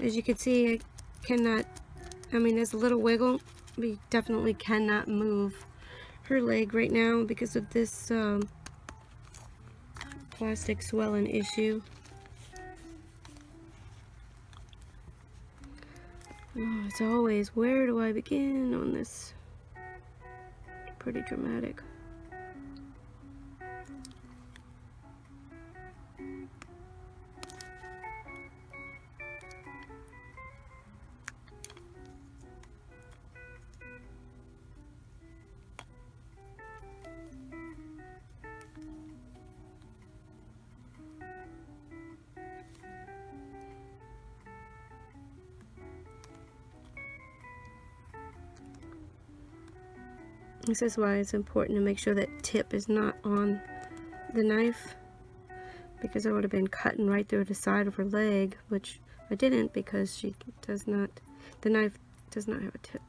As you can see, I cannot, I mean, there's a little wiggle. We definitely cannot move her leg right now because of this plastic swelling issue. Oh, as always, where do I begin on this? Pretty dramatic. This is why it's important to make sure that tip is not on the knife, because I would have been cutting right through the side of her leg, which I didn't because she does not, the knife does not have a tip.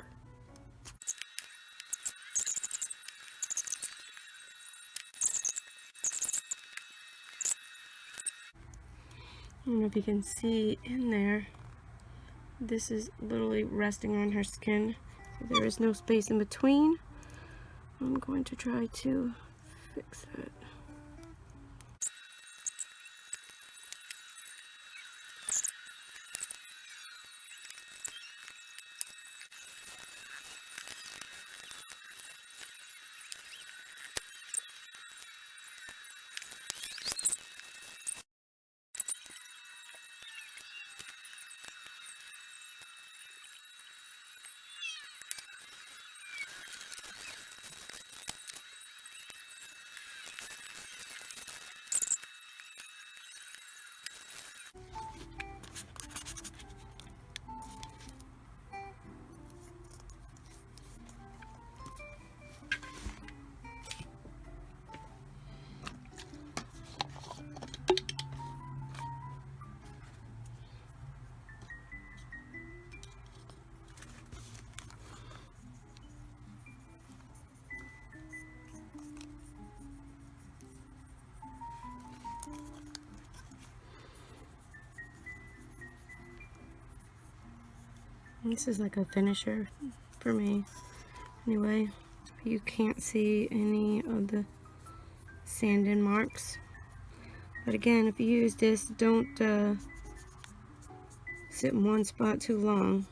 I don't know if you can see in there, this is literally resting on her skin. So there is no space in between. I'm going to try to fix that. This is like a finisher for me. Anyway, you can't see any of the sanding marks. But again, if you use this, don't sit in one spot too long,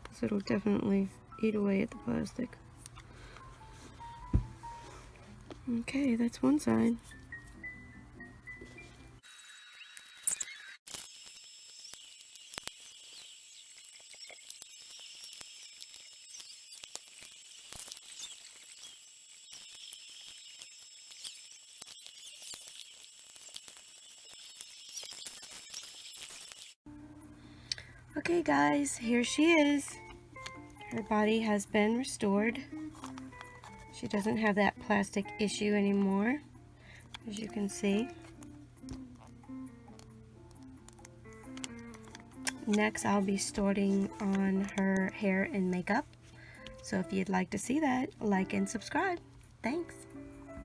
because it'll definitely eat away at the plastic. Okay, that's one side. Okay guys, here she is. Her body has been restored. She doesn't have that plastic issue anymore, as you can see. Next, I'll be starting on her hair and makeup. So if you'd like to see that, like and subscribe. Thanks.